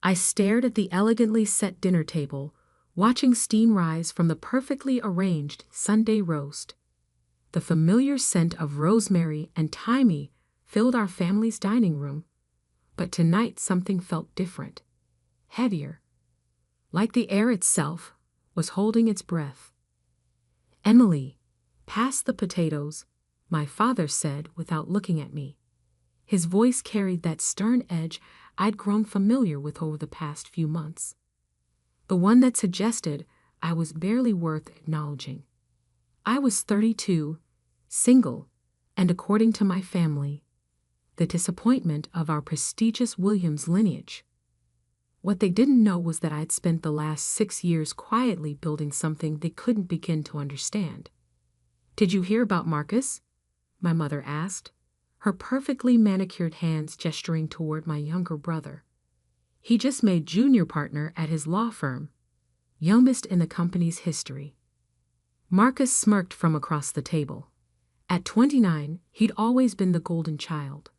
I stared at the elegantly set dinner table, watching steam rise from the perfectly arranged Sunday roast. The familiar scent of rosemary and thyme filled our family's dining room, but tonight something felt different, heavier, like the air itself was holding its breath. "Emily, pass the potatoes," my father said without looking at me. His voice carried that stern edge I'd grown familiar with over the past few months, the one that suggested I was barely worth acknowledging. I was 32, single, and according to my family, the disappointment of our prestigious Williams lineage. What they didn't know was that I'd spent the last 6 years quietly building something they couldn't begin to understand. "Did you hear about Marcus?" my mother asked, her perfectly manicured hands gesturing toward my younger brother. "He just made junior partner at his law firm, youngest in the company's history." Marcus smirked from across the table. At 29, he'd always been the golden child,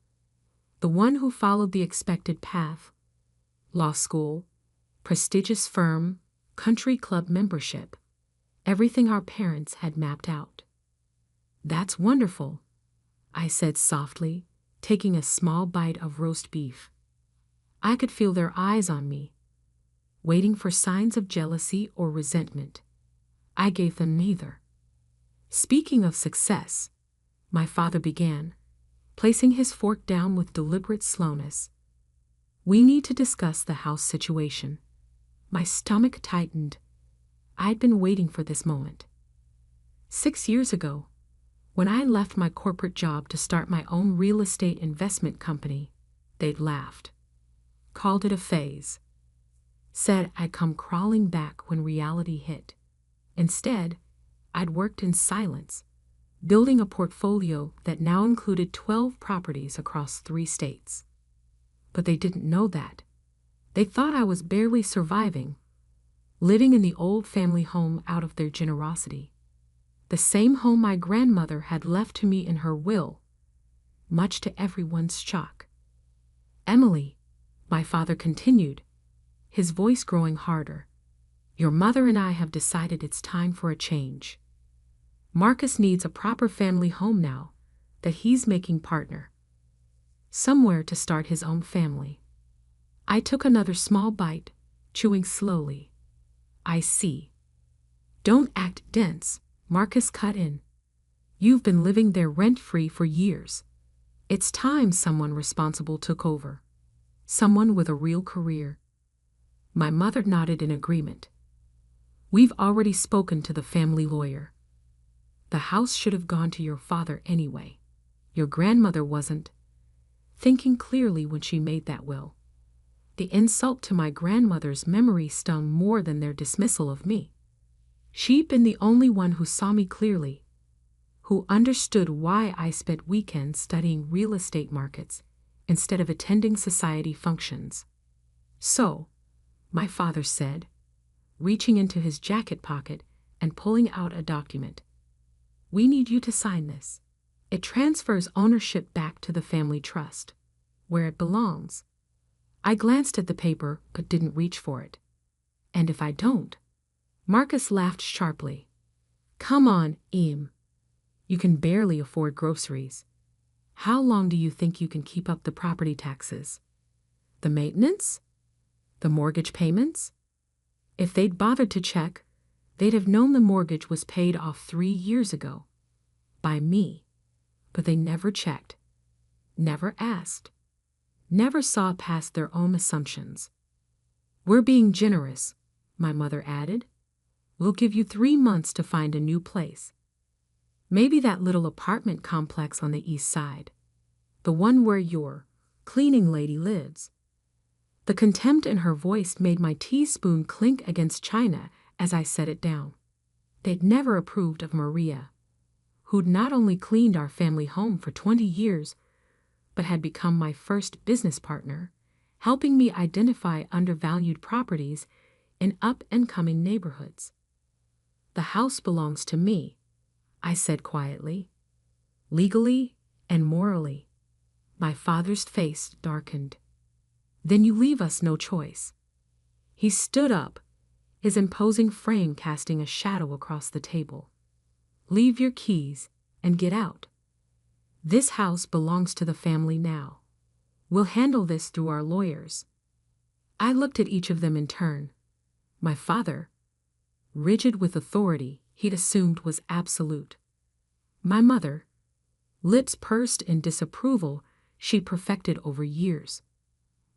the one who followed the expected path: law school, prestigious firm, country club membership, everything our parents had mapped out. "That's wonderful," I said softly, taking a small bite of roast beef. I could feel their eyes on me, waiting for signs of jealousy or resentment. I gave them neither. "Speaking of success," my father began, placing his fork down with deliberate slowness, "we need to discuss the house situation." My stomach tightened. I'd been waiting for this moment. 6 years ago, when I left my corporate job to start my own real estate investment company, they'd laughed, called it a phase, said I'd come crawling back when reality hit. Instead, I'd worked in silence, building a portfolio that now included 12 properties across 3 states. But they didn't know that. They thought I was barely surviving, living in the old family home out of their generosity, the same home my grandmother had left to me in her will, much to everyone's shock. "Emily," my father continued, his voice growing harder, "your mother and I have decided it's time for a change. Marcus needs a proper family home now that he's making partner, somewhere to start his own family." I took another small bite, chewing slowly. "I see. Don't act dense," Marcus cut in. "You've been living there rent-free for years. It's time someone responsible took over. Someone with a real career." My mother nodded in agreement. "We've already spoken to the family lawyer. The house should have gone to your father anyway. Your grandmother wasn't thinking clearly when she made that will." The insult to my grandmother's memory stung more than their dismissal of me. She'd been the only one who saw me clearly, who understood why I spent weekends studying real estate markets instead of attending society functions. "So," my father said, reaching into his jacket pocket and pulling out a document, "we need you to sign this. It transfers ownership back to the family trust, where it belongs." I glanced at the paper but didn't reach for it. "And if I don't?" Marcus laughed sharply. "Come on, Em. You can barely afford groceries. How long do you think you can keep up the property taxes? The maintenance? The mortgage payments?" If they'd bothered to check, they'd have known the mortgage was paid off 3 years ago. By me. But they never checked. Never asked. Never saw past their own assumptions. "We're being generous," my mother added. "We'll give you 3 months to find a new place. Maybe that little apartment complex on the east side, the one where your cleaning lady lives." The contempt in her voice made my teaspoon clink against china as I set it down. They'd never approved of Maria, who'd not only cleaned our family home for 20 years, but had become my first business partner, helping me identify undervalued properties in up-and-coming neighborhoods. "The house belongs to me," I said quietly, "legally and morally." My father's face darkened. "Then you leave us no choice." He stood up, his imposing frame casting a shadow across the table. "Leave your keys and get out. This house belongs to the family now. We'll handle this through our lawyers." I looked at each of them in turn. My father, rigid with authority he'd assumed was absolute. My mother, lips pursed in disapproval she'd perfected over years.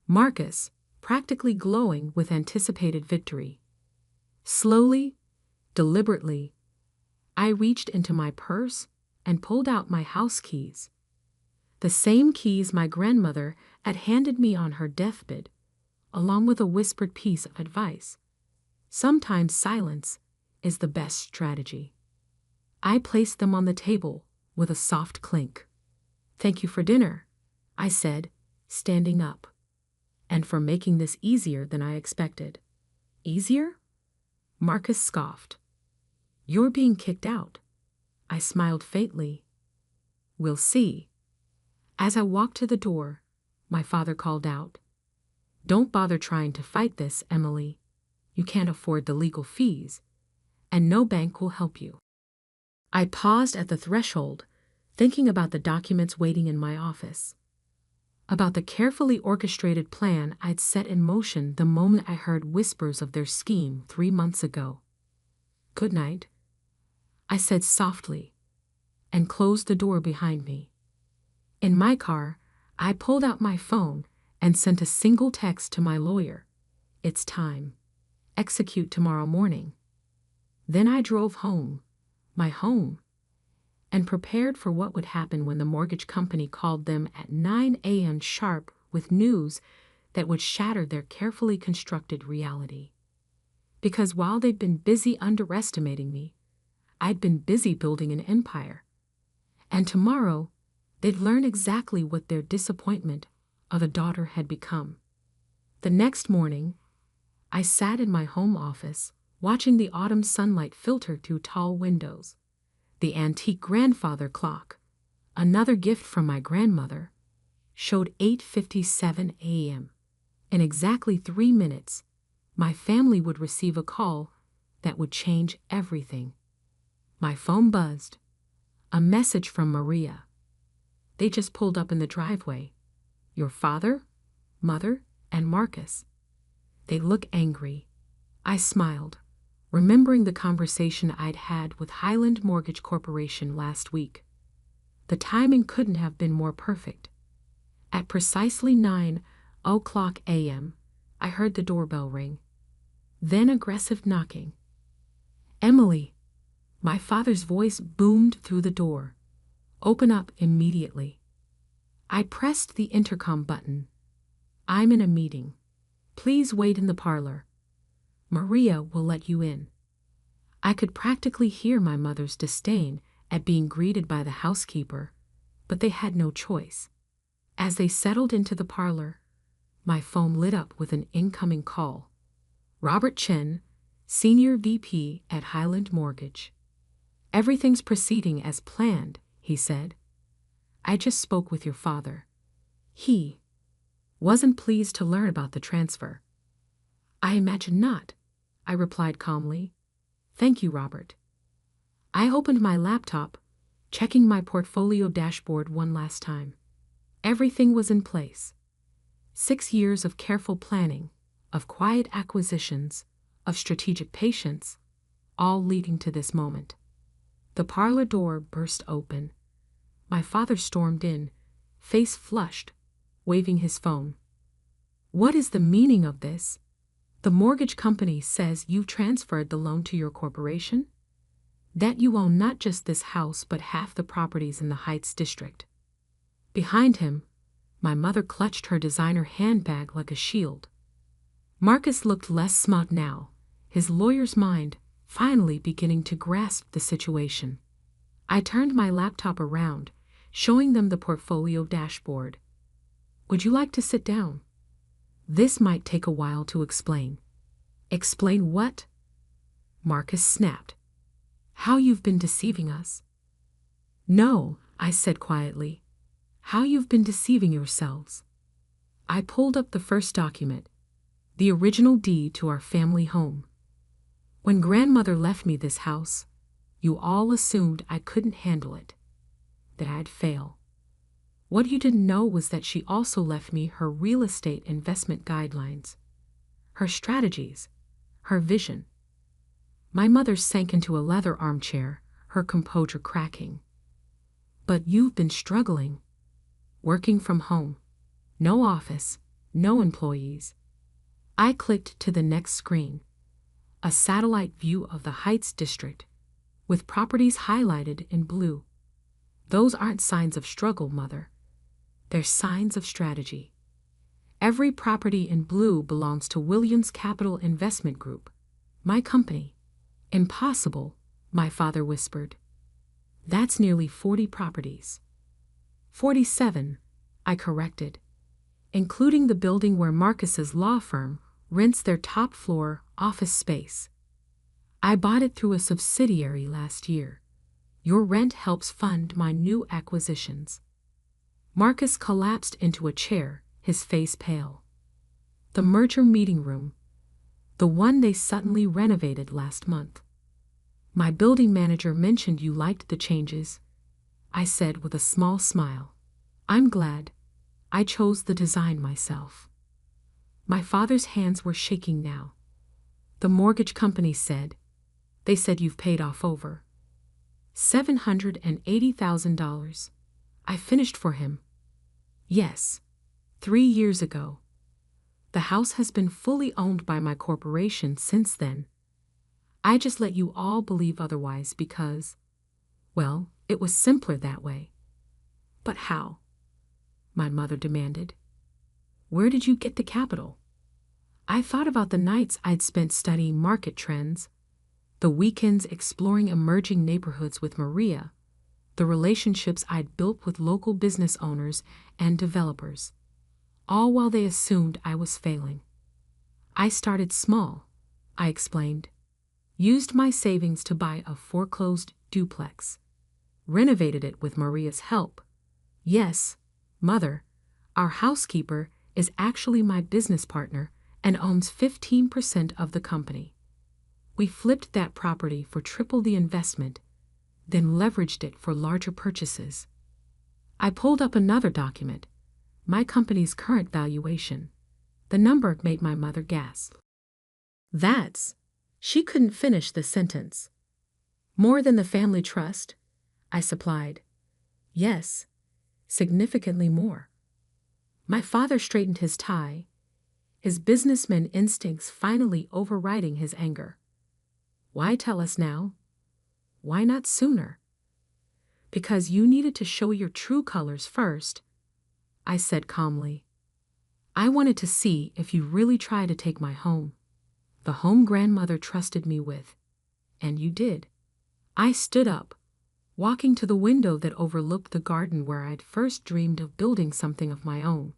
Marcus, practically glowing with anticipated victory. Slowly, deliberately, I reached into my purse and pulled out my house keys. The same keys my grandmother had handed me on her deathbed, along with a whispered piece of advice. Sometimes silence is the best strategy. I placed them on the table with a soft clink. "Thank you for dinner," I said, standing up. "And for making this easier than I expected." "Easier?" Marcus scoffed. "You're being kicked out." I smiled faintly. "We'll see." As I walked to the door, my father called out, "Don't bother trying to fight this, Emily. You can't afford the legal fees, and no bank will help you." I paused at the threshold, thinking about the documents waiting in my office, about the carefully orchestrated plan I'd set in motion the moment I heard whispers of their scheme 3 months ago. "Good night," I said softly, and closed the door behind me. In my car, I pulled out my phone and sent a single text to my lawyer. "It's time. Execute tomorrow morning." Then I drove home, my home, and prepared for what would happen when the mortgage company called them at 9 a.m. sharp with news that would shatter their carefully constructed reality. Because while they'd been busy underestimating me, I'd been busy building an empire. And tomorrow, they'd learn exactly what their disappointment of a daughter had become. The next morning, I sat in my home office, watching the autumn sunlight filter through tall windows. The antique grandfather clock, another gift from my grandmother, showed 8:57 a.m. In exactly 3 minutes, my family would receive a call that would change everything. My phone buzzed. A message from Maria. "They just pulled up in the driveway. Your father, mother, and Marcus. They look angry." I smiled, remembering the conversation I'd had with Highland Mortgage Corporation last week. The timing couldn't have been more perfect. At precisely 9:00 a.m., I heard the doorbell ring. Then aggressive knocking. "Emily," my father's voice boomed through the door. "Open up immediately." I pressed the intercom button. "I'm in a meeting. Please wait in the parlor. Maria will let you in." I could practically hear my mother's disdain at being greeted by the housekeeper, but they had no choice. As they settled into the parlor, my phone lit up with an incoming call. "Robert Chen, Senior VP at Highland Mortgage." "Everything's proceeding as planned," he said. "I just spoke with your father. He wasn't pleased to learn about the transfer." "I imagine not," I replied calmly. "Thank you, Robert." I opened my laptop, checking my portfolio dashboard one last time. Everything was in place. 6 years of careful planning, of quiet acquisitions, of strategic patience, all leading to this moment. The parlor door burst open. My father stormed in, face flushed, waving his phone. "What is the meaning of this? The mortgage company says you've transferred the loan to your corporation? That you own not just this house but half the properties in the Heights district." Behind him, my mother clutched her designer handbag like a shield. Marcus looked less smug now, his lawyer's mind finally beginning to grasp the situation. I turned my laptop around, showing them the portfolio dashboard. "Would you like to sit down? This might take a while to explain." "Explain what?" Marcus snapped. "How you've been deceiving us." "No," I said quietly. "How you've been deceiving yourselves." I pulled up the first document, the original deed to our family home. When grandmother left me this house, you all assumed I couldn't handle it, that I'd fail. What you didn't know was that she also left me her real estate investment guidelines, her strategies, her vision. My mother sank into a leather armchair, her composure cracking. But you've been struggling. Working from home. No office, no employees. I clicked to the next screen. A satellite view of the Heights district, with properties highlighted in blue. Those aren't signs of struggle, Mother. They're signs of strategy. Every property in blue belongs to Williams Capital Investment Group, my company. Impossible, my father whispered. That's nearly 40 properties. 47, I corrected, including the building where Marcus's law firm rents their top-floor office space. I bought it through a subsidiary last year. Your rent helps fund my new acquisitions. Marcus collapsed into a chair, his face pale. The merger meeting room. The one they suddenly renovated last month. My building manager mentioned you liked the changes, I said with a small smile. I'm glad. I chose the design myself. My father's hands were shaking now. The mortgage company said, they said you've paid off over $780,000. I finished for him. Yes, 3 years ago. The house has been fully owned by my corporation since then. I just let you all believe otherwise because, well, it was simpler that way. But how? My mother demanded. Where did you get the capital? I thought about the nights I'd spent studying market trends, the weekends exploring emerging neighborhoods with Maria, the relationships I'd built with local business owners and developers, all while they assumed I was failing. I started small, I explained. Used my savings to buy a foreclosed duplex. Renovated it with Maria's help. Yes, Mother, our housekeeper is actually my business partner and owns 15% of the company. We flipped that property for triple the investment, then leveraged it for larger purchases. I pulled up another document, my company's current valuation. The number made my mother gasp. She couldn't finish the sentence. More than the family trust, I supplied. Yes, significantly more. My father straightened his tie, his businessman instincts finally overriding his anger. Why tell us now? Why not sooner? Because you needed to show your true colors first, I said calmly. I wanted to see if you really tried to take my home, the home grandmother trusted me with, and you did. I stood up, walking to the window that overlooked the garden where I'd first dreamed of building something of my own.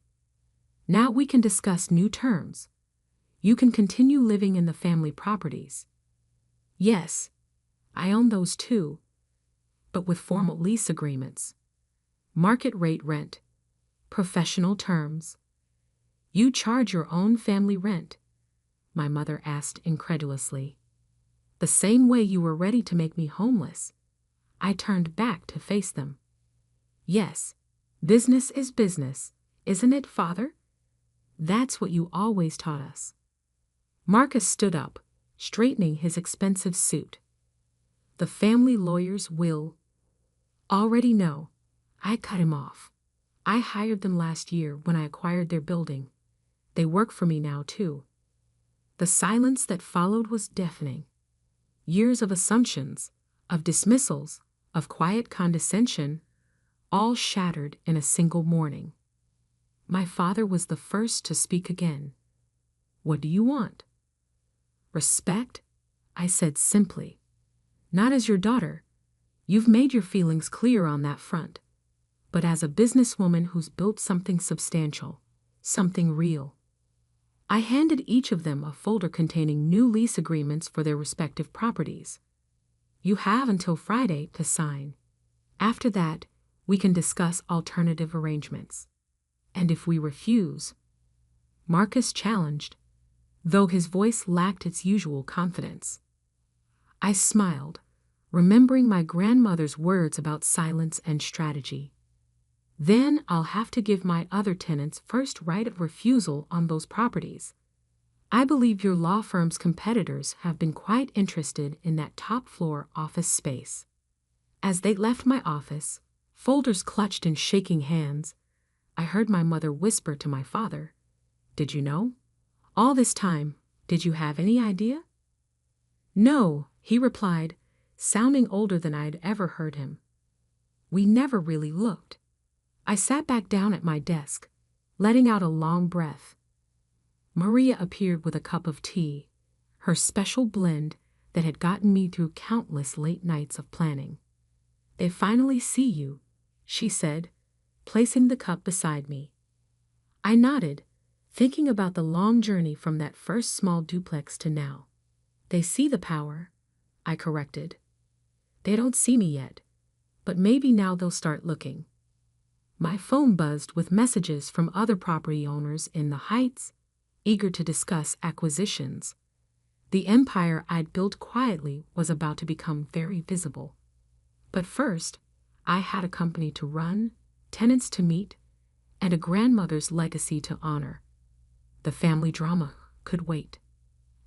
Now we can discuss new terms. You can continue living in the family properties. Yes, I own those too, but with formal lease agreements. Market rate rent. Professional terms. You charge your own family rent? My mother asked incredulously. The same way you were ready to make me homeless. I turned back to face them. Yes, business is business, isn't it, Father? That's what you always taught us. Marcus stood up, straightening his expensive suit. The family lawyers will already know. I cut him off. I hired them last year when I acquired their building. They work for me now, too. The silence that followed was deafening. Years of assumptions, of dismissals, of quiet condescension, all shattered in a single morning. My father was the first to speak again. What do you want? Respect, I said simply. Not as your daughter. You've made your feelings clear on that front. But as a businesswoman who's built something substantial, something real. I handed each of them a folder containing new lease agreements for their respective properties. You have until Friday to sign. After that, we can discuss alternative arrangements. And if we refuse, Marcus challenged, though his voice lacked its usual confidence. I smiled, remembering my grandmother's words about silence and strategy. Then I'll have to give my other tenants first right of refusal on those properties. I believe your law firm's competitors have been quite interested in that top-floor office space. As they left my office, folders clutched in shaking hands, I heard my mother whisper to my father, "Did you know? All this time, did you have any idea?" "No," he replied, sounding older than I'd ever heard him. "We never really looked." I sat back down at my desk, letting out a long breath. Maria appeared with a cup of tea, her special blend that had gotten me through countless late nights of planning. "They finally see you," she said, placing the cup beside me. I nodded, thinking about the long journey from that first small duplex to now. "They see the power," I corrected. "They don't see me yet, but maybe now they'll start looking." My phone buzzed with messages from other property owners in the Heights, eager to discuss acquisitions. The empire I'd built quietly was about to become very visible. But first, I had a company to run, tenants to meet, and a grandmother's legacy to honor. The family drama could wait.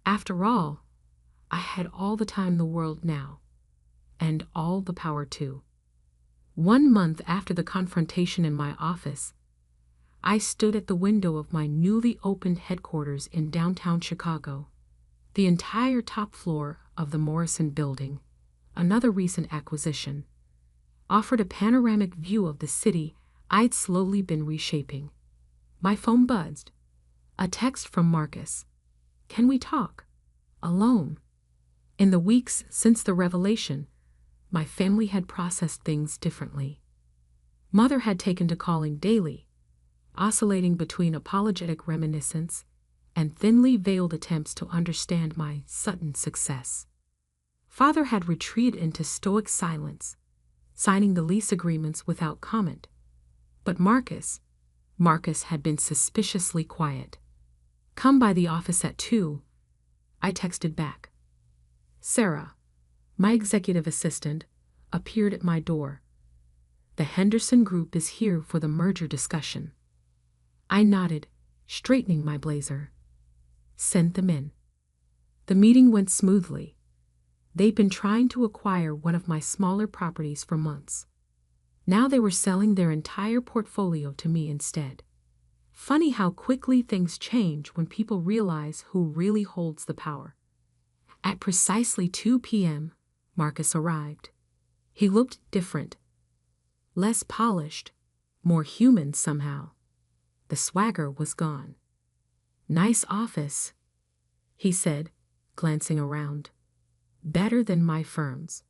After all, I had all the time in the world now, and all the power too. 1 month after the confrontation in my office, I stood at the window of my newly opened headquarters in downtown Chicago. The entire top floor of the Morrison Building, another recent acquisition, offered a panoramic view of the city I'd slowly been reshaping. My phone buzzed. A text from Marcus. "Can we talk? Alone?" In the weeks since the revelation, my family had processed things differently. Mother had taken to calling daily, oscillating between apologetic reminiscence and thinly veiled attempts to understand my sudden success. Father had retreated into stoic silence, signing the lease agreements without comment. But Marcus had been suspiciously quiet. "Come by the office at 2, I texted back. Sarah, my executive assistant, appeared at my door. "The Henderson Group is here for the merger discussion." I nodded, straightening my blazer. "Send them in." The meeting went smoothly. They'd been trying to acquire one of my smaller properties for months. Now they were selling their entire portfolio to me instead. Funny how quickly things change when people realize who really holds the power. At precisely 2 p.m., Marcus arrived. He looked different. Less polished, more human somehow. The swagger was gone. "Nice office," he said, glancing around. "Better than my firm's."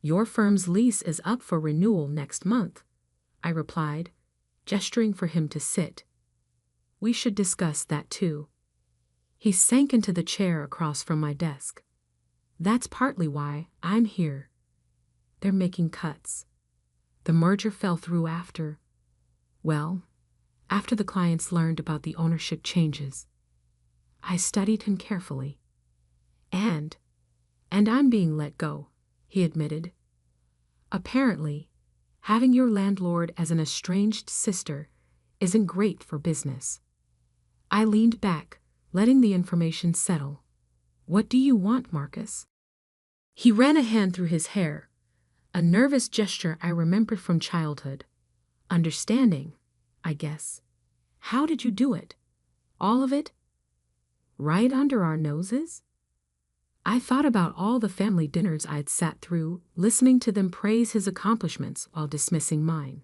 "Your firm's lease is up for renewal next month," I replied, gesturing for him to sit. "We should discuss that too." He sank into the chair across from my desk. "That's partly why I'm here. They're making cuts. The merger fell through after the clients learned about the ownership changes." I studied him carefully. And I'm being let go," he admitted. "Apparently, having your landlord as an estranged sister isn't great for business." I leaned back, letting the information settle. "What do you want, Marcus?" He ran a hand through his hair, a nervous gesture I remembered from childhood. "Understanding, I guess. How did you do it? All of it? Right under our noses?" I thought about all the family dinners I'd sat through, listening to them praise his accomplishments while dismissing mine.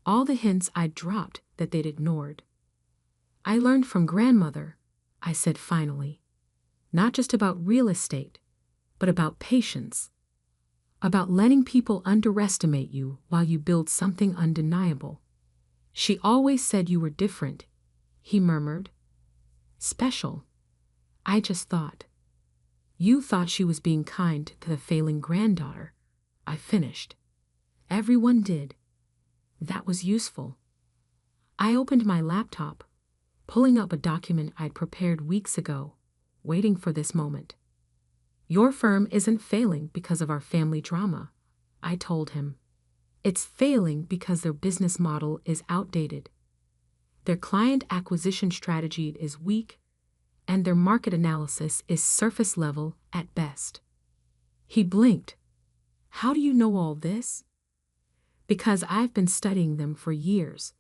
All the hints I'd dropped that they'd ignored. "I learned from grandmother," I said finally. "Not just about real estate, but about patience. About letting people underestimate you while you build something undeniable. She always said you were different," he murmured. "Special, I just thought." "You thought she was being kind to the failing granddaughter," I finished. "Everyone did. That was useful." I opened my laptop, pulling up a document I'd prepared weeks ago, waiting for this moment. Your firm isn't failing because of our family drama, I told him. It's failing because their business model is outdated. Their client acquisition strategy is weak, and their market analysis is surface level at best. He blinked. How do you know all this? Because I've been studying them for years,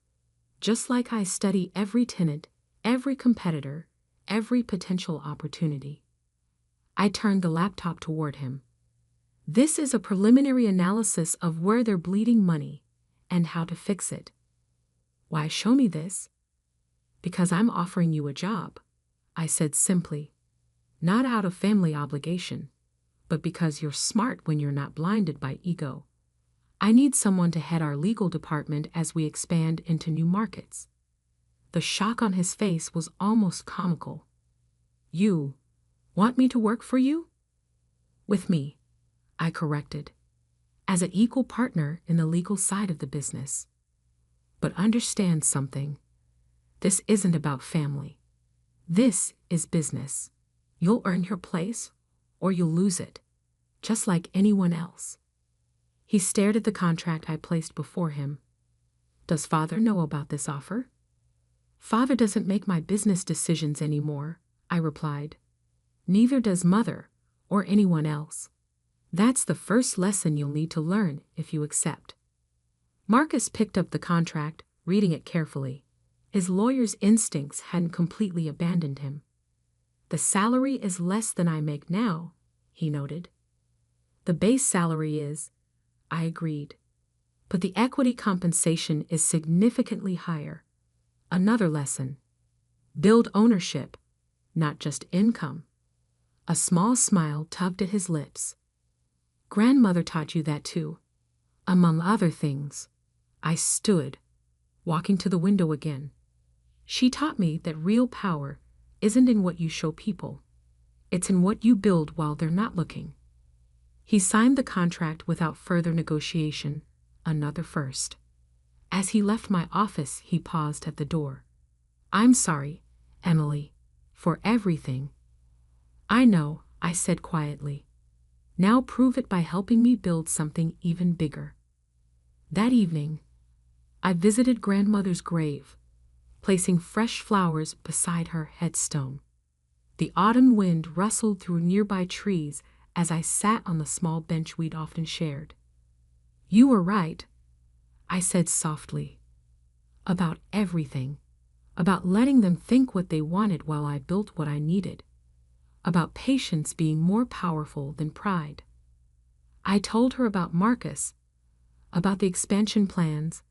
just like I study every tenant, every competitor, every potential opportunity. I turned the laptop toward him. This is a preliminary analysis of where they're bleeding money and how to fix it. Why show me this? Because I'm offering you a job, I said simply, not out of family obligation, but because you're smart when you're not blinded by ego. I need someone to head our legal department as we expand into new markets. The shock on his face was almost comical. You want me to work for you? With me, I corrected, as an equal partner in the legal side of the business. But understand something. This isn't about family. This is business. You'll earn your place, or you'll lose it, just like anyone else. He stared at the contract I placed before him. Does Father know about this offer? Father doesn't make my business decisions anymore, I replied. Neither does Mother, or anyone else. That's the first lesson you'll need to learn if you accept. Marcus picked up the contract, reading it carefully. His lawyer's instincts hadn't completely abandoned him. The salary is less than I make now, he noted. The base salary is, I agreed. But the equity compensation is significantly higher. Another lesson. Build ownership, not just income. A small smile tugged at his lips. Grandmother taught you that too. Among other things. I stood, walking to the window again. She taught me that real power isn't in what you show people. It's in what you build while they're not looking. He signed the contract without further negotiation, another first. As he left my office, he paused at the door. I'm sorry, Emily, for everything. I know, I said quietly. Now prove it by helping me build something even bigger. That evening, I visited grandmother's grave, placing fresh flowers beside her headstone. The autumn wind rustled through nearby trees as I sat on the small bench we'd often shared. You were right, I said softly. About everything. About letting them think what they wanted while I built what I needed. About patience being more powerful than pride. I told her about Marcus, about the expansion plans,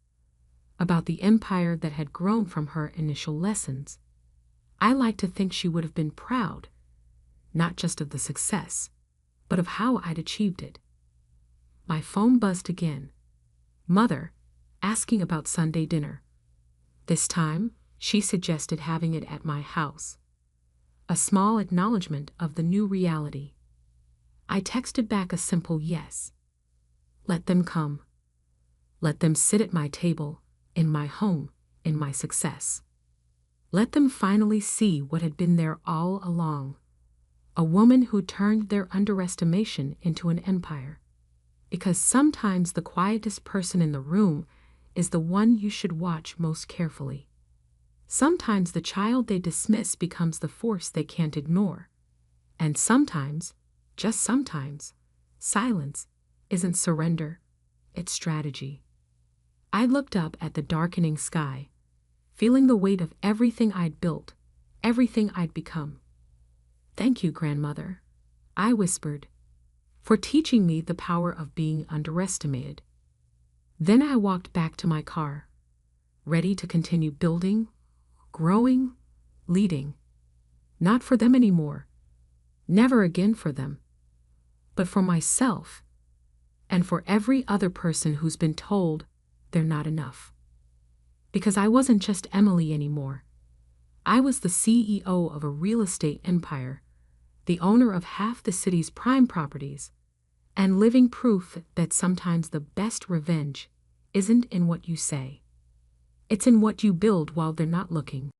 about the empire that had grown from her initial lessons. I like to think she would have been proud, not just of the success, but of how I'd achieved it. My phone buzzed again. Mother, asking about Sunday dinner. This time, she suggested having it at my house. A small acknowledgement of the new reality. I texted back a simple yes. Let them come. Let them sit at my table, in my home, in my success. Let them finally see what had been there all along. A woman who turned their underestimation into an empire. Because sometimes the quietest person in the room is the one you should watch most carefully. Sometimes the child they dismiss becomes the force they can't ignore. And sometimes, just sometimes, silence isn't surrender, it's strategy. I looked up at the darkening sky, feeling the weight of everything I'd built, everything I'd become. Thank you, grandmother, I whispered, for teaching me the power of being underestimated. Then I walked back to my car, ready to continue building, growing, leading. Not for them anymore, never again for them, but for myself, and for every other person who's been told they're not enough. Because I wasn't just Emily anymore. I was the CEO of a real estate empire, the owner of half the city's prime properties, and living proof that sometimes the best revenge isn't in what you say. It's in what you build while they're not looking.